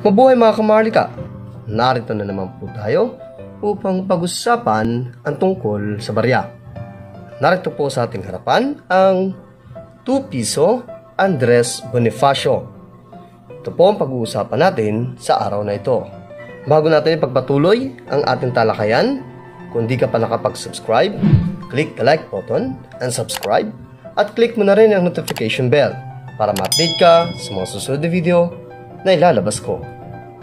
Mabuhay mga kamarlika! Narito na naman po tayo upang pag-usapan ang tungkol sa barya. Narito po sa ating harapan ang 2 piso Andres Bonifacio. Ito po ang pag-uusapan natin sa araw na ito. Bago natin ipagpatuloy ang ating talakayan, kung di ka pa nakapag-subscribe, click the like button and subscribe at click mo na rin ang notification bell para ma-update ka sa mga susunod na video na ilalabas ko.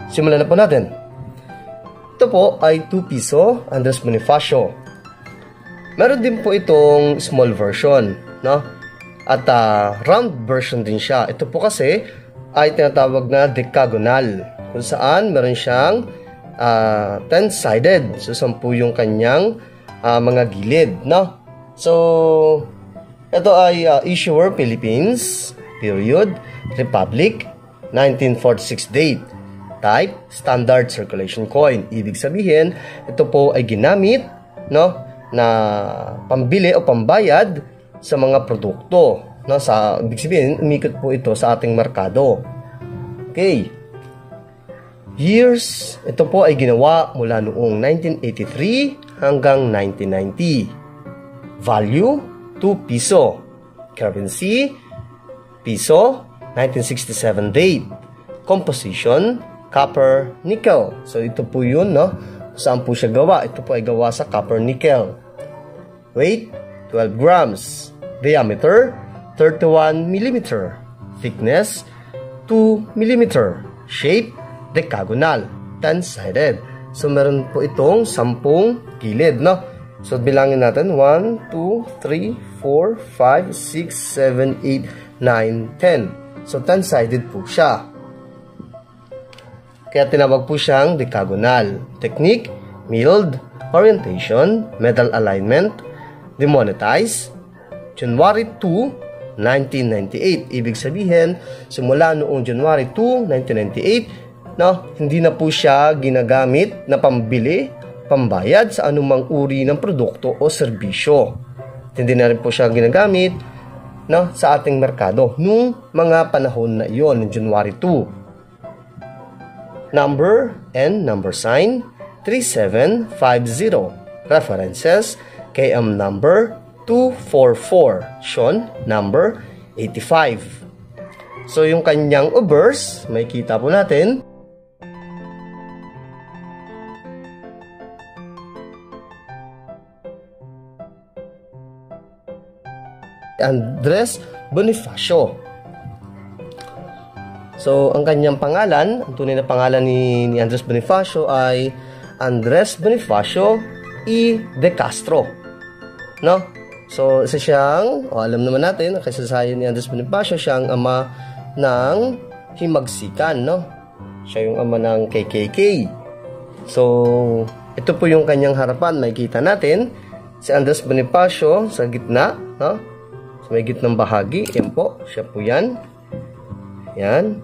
Simulan na po natin. Ito po ay 2 piso Andres Bonifacio. Meron din po itong small version, no? At round version din siya. Ito po kasi ay tinatawag na decagonal, kung saan meron siyang 10-sided. So 10 yung kanyang mga gilid, no? So ito ay issuer Philippines, period, Republic, 1946 date. Type, standard circulation coin. Ibig sabihin, ito po ay ginamit, no, na pambili o pambayad sa mga produkto, no? Ibig sabihin, umikot po ito sa ating merkado. Okay. Years, ito po ay ginawa mula noong 1983 hanggang 1990. Value, 2 piso. Currency, piso, 1967 date. Composition, copper, nickel. So ito po yun, no? Saan po siya gawa? Ito po ay gawa sa copper nickel. Weight, 12 grams. Diameter, 31 mm. Thickness, 2 mm. Shape, decagonal, 10-sided. So meron po itong 10 gilid, no? So bilangin natin 1, 2, 3, 4, 5, 6, 7, 8, 9, 10. So 10-sided po siya. Kaya tinawag po siyang decagonal. Technique, milled, orientation, metal alignment, demonetized, January 2, 1998. Ibig sabihin, simula noong January 2, 1998, no, hindi na po siya ginagamit na pambili, pambayad sa anumang uri ng produkto o serbisyo. Hindi na rin po siya ginagamit, no, sa ating merkado nung mga panahon na iyon, January 2. Number and number sign 3750. References KM number 244. Sean number 85. So yung kanyang obverse, may kita po natin. Andres Bonifacio. So, ang kanyang pangalan, ang tunay na pangalan ni Andres Bonifacio ay Andres Bonifacio E. De Castro. No? So, isa siyang, alam naman natin, ang kasaysayan ni Andres Bonifacio, siya ang ama ng himagsikan, no? Siya yung ama ng KKK. So, ito po yung kanyang harapan, makikita natin. Si Andres Bonifacio sa gitna, no? Sa may gitnang bahagi, yan po, siya po yan. Yan.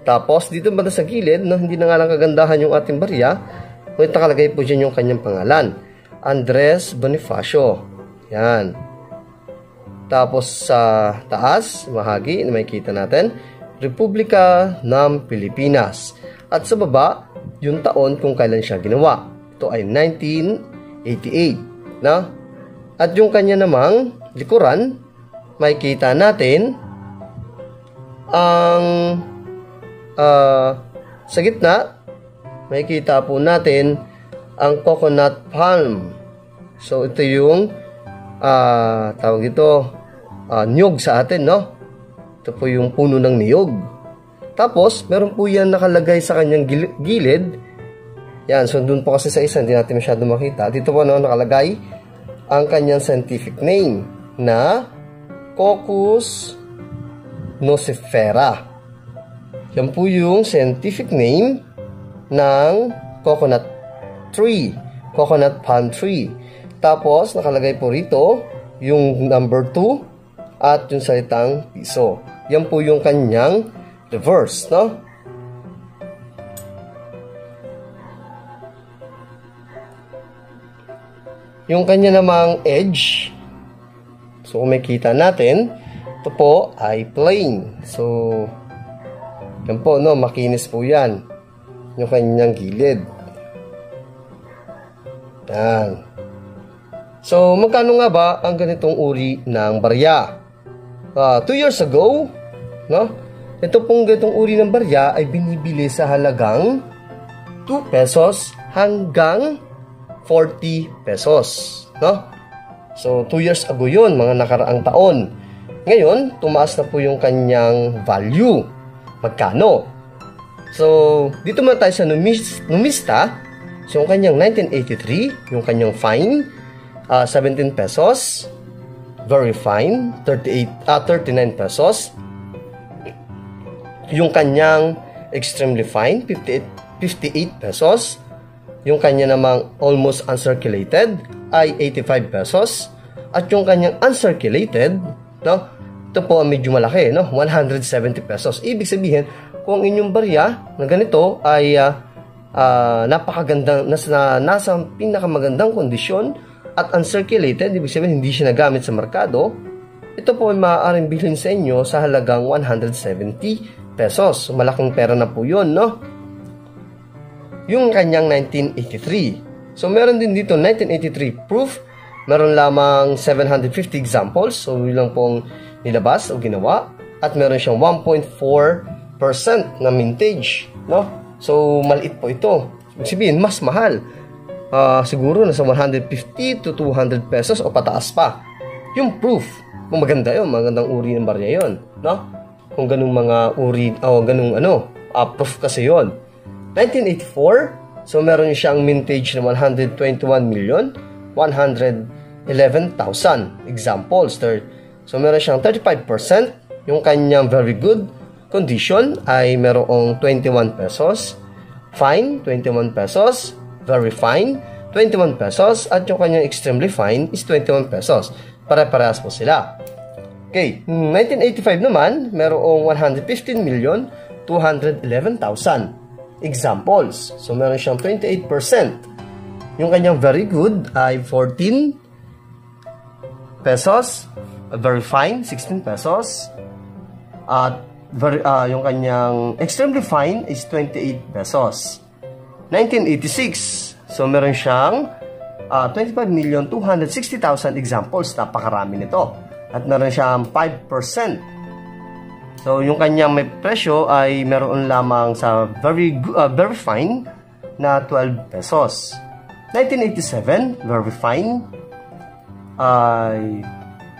Tapos, dito ba sa gilid, no, hindi na nga lang kagandahan yung ating barya, ngunit nakalagay po dyan yung kanyang pangalan. Andres Bonifacio. Yan. Tapos, sa taas, bahagi, na makikita natin, Republika ng Pilipinas. At sa baba, yung taon kung kailan siya ginawa. Ito ay 1988. No? At yung kanya namang likuran, makikita natin ang sa gitna, makikita po natin ang coconut palm. So ito yung tawag ito niyog sa atin, no? Ito po yung puno ng niyog. Tapos meron po yan nakalagay sa kanyang gilid. Yan, so dun po kasi sa isa hindi natin masyado makita. Dito po, no, nakalagay ang kanyang scientific name na Cocos nocifera. Yan po yung scientific name ng coconut tree, coconut palm tree. Tapos, nakalagay po rito yung number 2 at yung salitang piso. Yan po yung kanyang reverse, no? Yung kanya namang edge, so kung makita natin, ito po ay plain. So, yan po, no, makinis po yan. yung kanyang gilid. Yan. So, magkano nga ba ang ganitong uri ng barya? 2 years ago, no? Ito pong ganitong uri ng barya ay binibili sa halagang 2 pesos hanggang 40 pesos, no? So, 2 years ago yun, mga nakaraang taon. Ngayon, tumaas na po yung kanyang value. Magkano? So, dito muna tayo sa numista. So, yung kanyang 1983, yung kanyang fine, 17 pesos. Very fine, 39 pesos. Yung kanyang extremely fine, 58 pesos. Yung kanya namang almost uncirculated ay 85 pesos. At yung kanyang uncirculated, no, ito po medyo malaki, no, 170 pesos. Ibig sabihin, kung inyong barya na ganito ay napakagandang, nasa pinakamagandang kondisyon at uncirculated, ibig sabihin hindi siya nagamit sa merkado, ito po ay maaaring bilhin sa inyo sa halagang 170 pesos. So, malaking pera na po yun, no? Yung kanyang 1983. So, meron din dito 1983 proof. Meron lamang 750 examples. So, yun lang pong nilabas o ginawa. At meron siyang 1.4% na mintage, no? So, maliit po ito. Ibig sabihin, mas mahal. Siguro nasa 150 to 200 pesos o pataas pa. Yung proof, kung maganda yun, magandang uri ng barya yun, no? Kung ganung mga uri, o ganung proof kasi yun. 1984, so meron siyang mintage na 121,111,000 examples. So meron siyang 35%, yung kanyang very good condition ay merong 21 pesos, fine, 21 pesos, very fine, 21 pesos, at yung kanyang extremely fine is 21 pesos. Pare-parehas po sila. Okay, 1985 naman, merong 115,211,000 examples. So, meron siyang 28%. Yung kanyang very good ay 14 pesos, very fine, 16 pesos, at yung kanyang extremely fine is 28 pesos. 1986, so meron siyang 25,260,000 examples. Napakarami nito. At meron siyang 5%. So, yung kanyang may presyo ay meron lamang sa very fine na 12 pesos. 1987, very fine, ay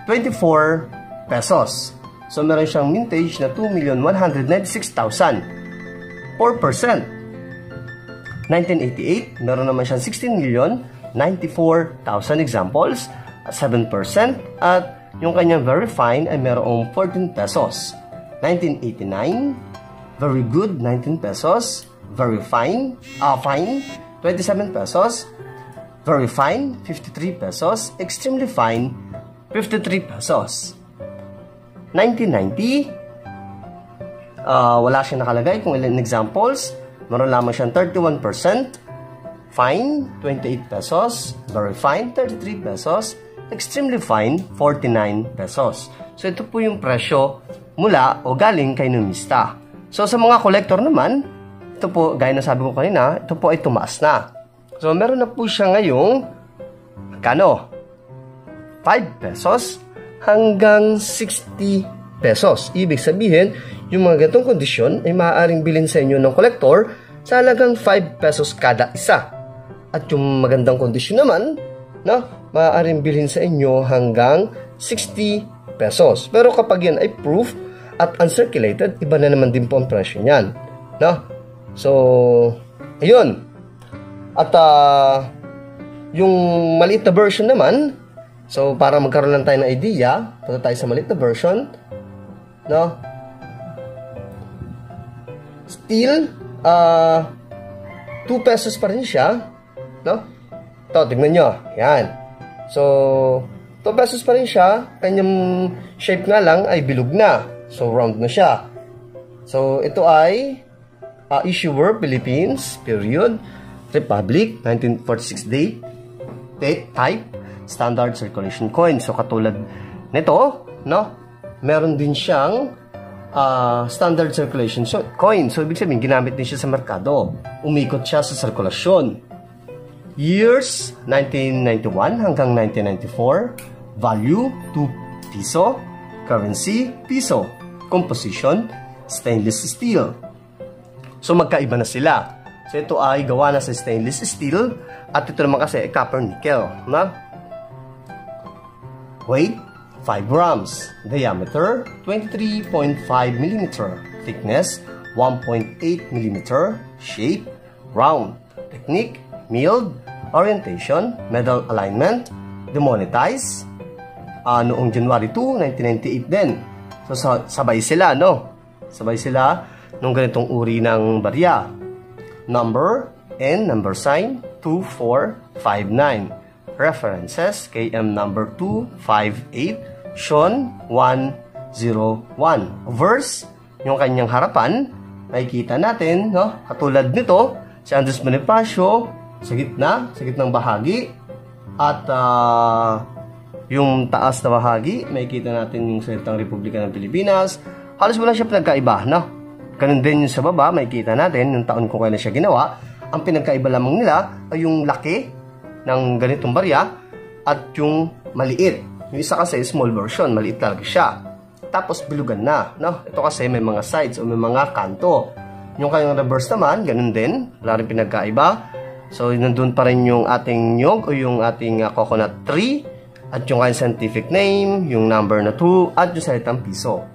24 pesos. So, meron siyang mintage na 2,196,000. 4%. 1988, meron naman siyang 16,094,000 examples, 7%, at yung kanyang very fine ay merong 14 pesos. 1989, very good, 19 pesos, very fine, fine, 27 pesos, very fine, 53 pesos, extremely fine, 53 pesos. 1990, wala siyang nakalagay kung ilan examples. Meron lamang siyang 31%, fine, 28 pesos, very fine, 33 pesos, extremely fine, 49 pesos. So, ito po yung presyo mula o galing kay numista. So, sa mga collector naman, ito po, gaya na sabi ko kanina, ito po ay tumaas na. So, meron na po siya ngayong, magkano? 5 pesos hanggang 60 pesos. Ibig sabihin, yung mga ganitong kondisyon ay maaaring bilhin sa inyo ng collector sa halagang 5 pesos kada isa. At yung magandang kondisyon naman, no, maaaring bilhin sa inyo hanggang 60 pesos. Pero kapag yan ay proof at uncirculated, iba na naman din po ang presyo niyan, no? So, ayun. At yung maliit na version naman, so para magkaroon lang tayo ng idea, punta tayo sa maliit na version, no? Still 2 pesos pa rin siya, no? Ito, tignan nyo. Yan. So, 2 pesos pa rin siya. Kanyang shape nga lang ay bilog na. So, round na siya. So, ito ay issuer, Philippines, period, Republic, 1946 date, type, standard circulation coin. So, katulad nito, no? Meron din siyang standard circulation coin. So, ibig sabihin, ginamit din siya sa merkado. Umikot siya sa sirkulasyon. Years, 1991 hanggang 1994. Value, 2 piso. Currency, piso. Composition, stainless steel. So, magkaiba na sila. So, ito ay gawa na sa stainless steel. At ito naman kasi ay copper nickel. Na? Weight, 5 grams. Diameter, 23.5 mm. Thickness, 1.8 mm. Shape, round. Technique, milled. Orientation, medal alignment. Demonetized. Noong January 2, 1998 din. So, sabay sila, no? Sabay sila nung ganitong uri ng barya. Number and number sign 2459. References KM number 258, Sean 101. Verse, yung kanyang harapan, makikita natin, no? Katulad nito, si Andres Bonifacio sa gitnang bahagi, at yung taas na bahagi, makikita natin yung salitang Republika ng Pilipinas. Halos wala siya pinagkaiba, no? Ganun din yung sa baba, makikita natin yung taon kung kailan siya ginawa. Ang pinagkaiba lamang nila ay yung laki ng ganitong barya at yung maliit. Yung isa kasi small version, maliit talaga siya. Tapos bilugan na, no? Ito kasi may mga sides o may mga kanto. Yung kanyang reverse naman, ganun din, wala rin pinagkaiba. So, nandun pa rin yung ating nyog o yung ating coconut tree at yung kanyang scientific name, yung number na 2 at yung salitang piso.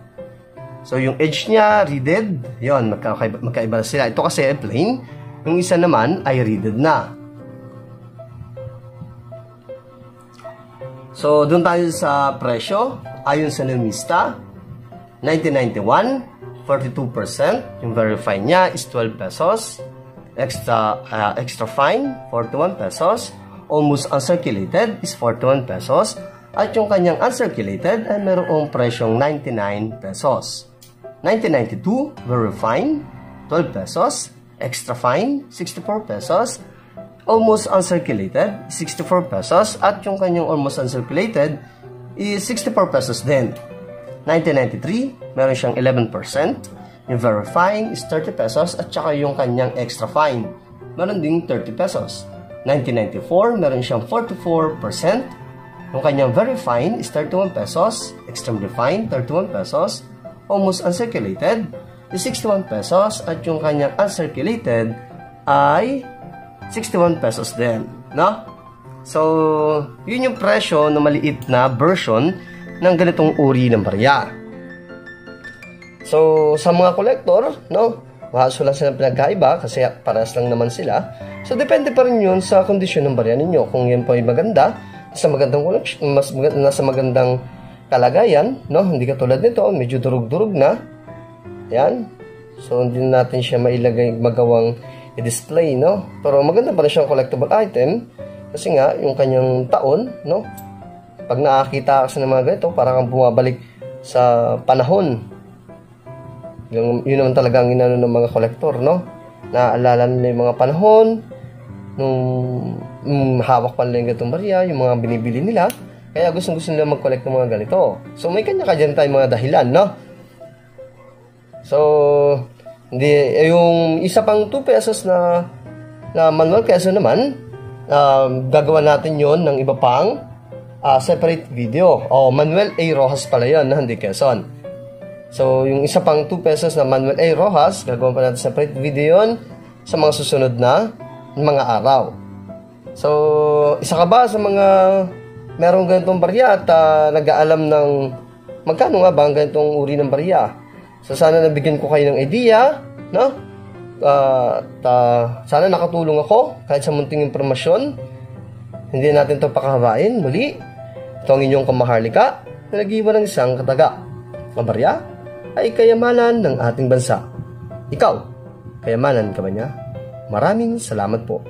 So, yung edge niya, reeded. Yun, magkaiba sila. Ito kasi ay plain. Yung isa naman ay reeded na. So, doon tayo sa presyo. Ayon sa Numista, 1991, 42%. Yung very fine niya is 12 pesos. Extra fine, 41 pesos. Almost uncirculated is 41 pesos. At yung kanyang uncirculated ay mayroong presyong 99 pesos. 1992, very fine, 12 pesos. Extra fine, 64 pesos. Almost uncirculated, 64 pesos. At yung kanyang almost uncirculated is 64 pesos din. 1993, meron siyang 11%. Yung very fine is 30 pesos. At saka yung kanyang extra fine, meron ding 30 pesos. 1994, meron siyang 44%. Yung kanyang very fine is 31 pesos. Extremely fine, 31 pesos. Almost uncirculated is 61 pesos. At yung kanyang uncirculated ay 61 pesos din, no? So, yun yung presyo na maliit na version ng ganitong uri ng barya. So, sa mga collector, no? Mahaso lang sila pinagkaiba kasi parehas lang naman sila. So, depende pa rin yun sa kondisyon ng barya ninyo. Kung yan po ay maganda, nasa magandang kalagayan, no? Hindi katulad nito, medyo durug-durug na. Yan. So, hindi natin siya mailagay, magawang i-display, no? Pero maganda pa rin siyang collectible item kasi nga, yung kanyang taon, no? Pag nakakita ka ng mga ganito, parang kang bumabalik sa panahon. Yun naman talaga ang inano ng mga collector, no? Naaalala nila yung mga panahon, nung hawak pa nila yung ganitong barya, yung mga binibili nila. Kaya gusto nila mag-collect ng mga ganito. So, may kanya-kanya tayong mga dahilan, no? So, hindi, yung isa pang 2 pesos na manual peso naman, gagawa natin yon ng iba pang separate video. O, Manuel A. Rojas pala yun, na hindi Quezon. So, yung isa pang 2 pesos na Manuel A. Rojas, gagawa pa natin separate video yun sa mga susunod na mga araw. So, isa ka ba sa mga merong ganitong barya at nag-aalam ng magkano nga ba ang ganitong uri ng barya? So, sana nabigyan ko kayo ng idea, no? Sana nakatulong ako kahit sa munting impormasyon. Hindi natin ito pakahabain. Muli, ito ang inyong kamaharlika na nag-iwan ng isang kataga. Ang barya ay kayamanan ng ating bansa. Ikaw, kayamanan ka ba niya? Maraming salamat po.